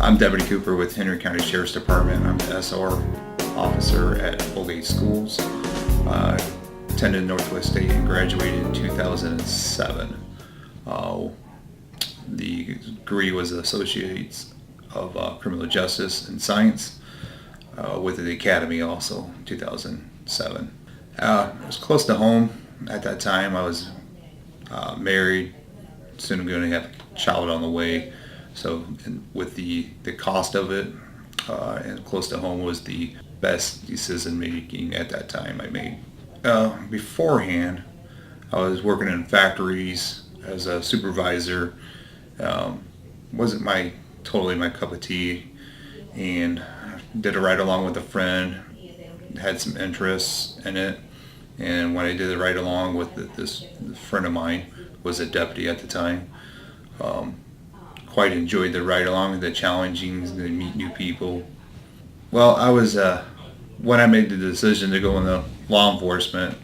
I'm Deputy Cooper with Henry County Sheriff's Department. I'm the SR officer at Holgate Schools. Attended Northwest State and graduated in 2007. The degree was Associates of Criminal Justice and Science with the Academy also in 2007. It was close to home at that time. I was married, soon going to have a child on the way. So with the cost of it and close to home was the best decision making at that time I made. Beforehand, I was working in factories as a supervisor. Wasn't totally my cup of tea, and did a ride along with a friend. Had some interests in it, and when I did the ride along with this friend of mine was a deputy at the time. Quite enjoyed the ride along, the challenging, to meet new people. Well, I was when I made the decision to go into law enforcement,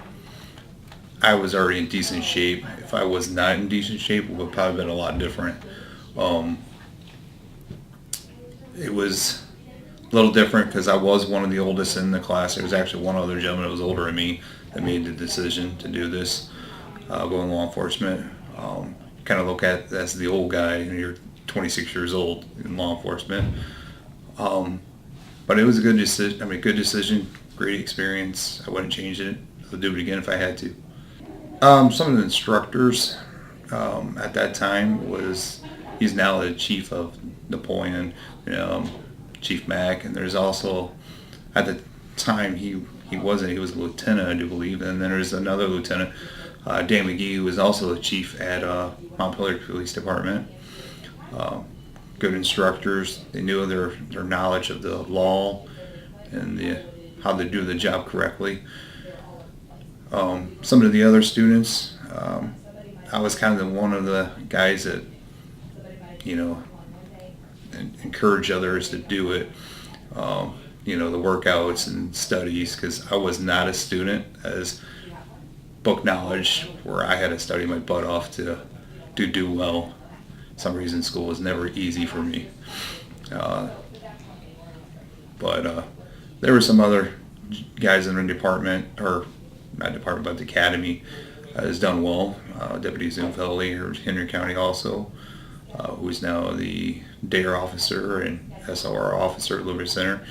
I was already in decent shape. If I was not in decent shape, it would have probably been a lot different. It was a little different because I was one of the oldest in the class. There was actually one other gentleman that was older than me that made the decision to do this, go in law enforcement. Kind of look at as the old guy, and you're 26 years old in law enforcement. But it was a good decision. Good decision, great experience. I wouldn't change it. I'll do it again if I had to. Some of the instructors at that time he's now the chief of Napoleon, Chief Mack, and there's also, at the time he was a lieutenant, I do believe, and then there's another lieutenant, Dan McGee, who was also the chief at Montpelier Police Department. Good instructors. They knew their knowledge of the law and how to do the job correctly. Some of the other students, I was kind of one of the guys that, encourage others to do it. The workouts and studies, because I was not a student as book knowledge where I had to study my butt off to do well. For some reason school was never easy for me. But there were some other guys in the department, or not department, but the academy has done well. Deputy Zumfelli, or Henry County also, who's now the DARE officer and SOR officer at Liberty Center.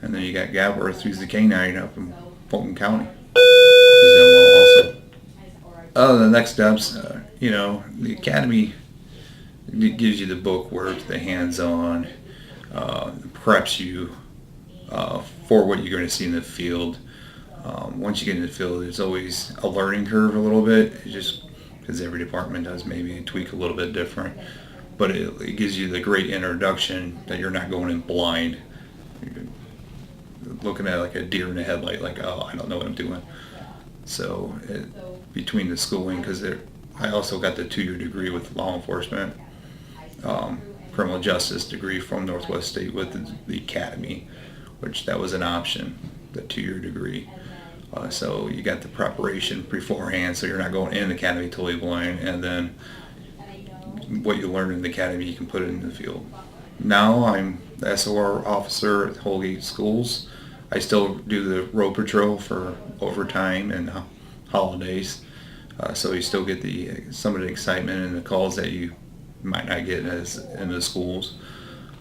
And then you got Gabworth, who's the K-9 up in Fulton County. He's done well also. The next steps, the academy gives you the book work, the hands-on, preps you for what you're going to see in the field. Once you get in the field, there's always a learning curve a little bit, just because every department does maybe tweak a little bit different. But it gives you the great introduction that you're not going in blind. You're looking at like a deer in the headlight, like, oh, I don't know what I'm doing. So between the schooling, because I also got the 2-year degree with law enforcement, criminal justice degree from Northwest State with the academy, which that was an option, the 2-year degree. So you got the preparation beforehand, so you're not going in the academy totally blind, and then what you learn in the academy you can put it in the field. Now I'm the SOR officer at Holgate Schools. I still do the road patrol for overtime and holidays, so you still get some of the excitement and the calls that you might not get as in the schools.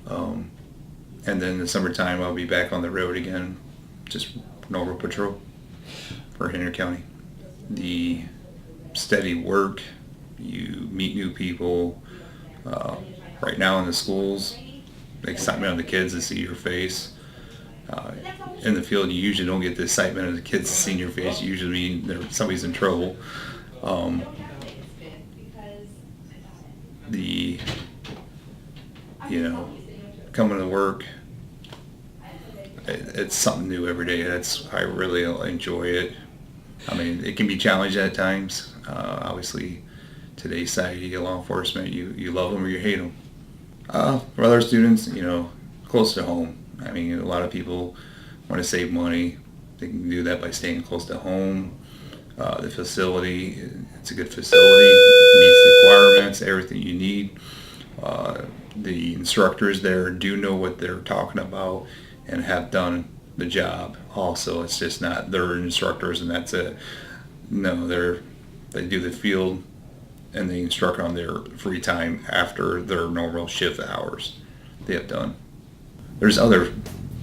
And then in the summertime I'll be back on the road again, just normal patrol for Henry County. The steady work, you meet new people. Right now in the schools, the excitement of the kids to see your face. In the field, you usually don't get the excitement of the kids to see your face. You usually mean somebody's in trouble. Coming to work, it's something new every day. I really enjoy it. It can be challenging at times. Obviously, today's society, law enforcement, you love them or you hate them. For other students, close to home. A lot of people want to save money. They can do that by staying close to home. The facility, it's a good facility. It meets the requirements, everything you need. the instructors there do know what they're talking about and have done the job also. It's just not they're instructors and that's it. No, they do the field and they instruct on their free time after their normal shift hours they have done. There's other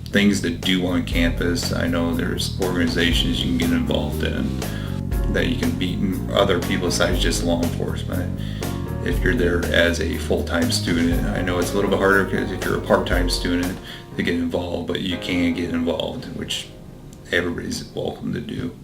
things to do on campus. I know there's organizations you can get involved in that you can beat other people besides just law enforcement. If you're there as a full-time student, I know it's a little bit harder because if you're a part-time student to get involved, but you can get involved, which everybody's welcome to do.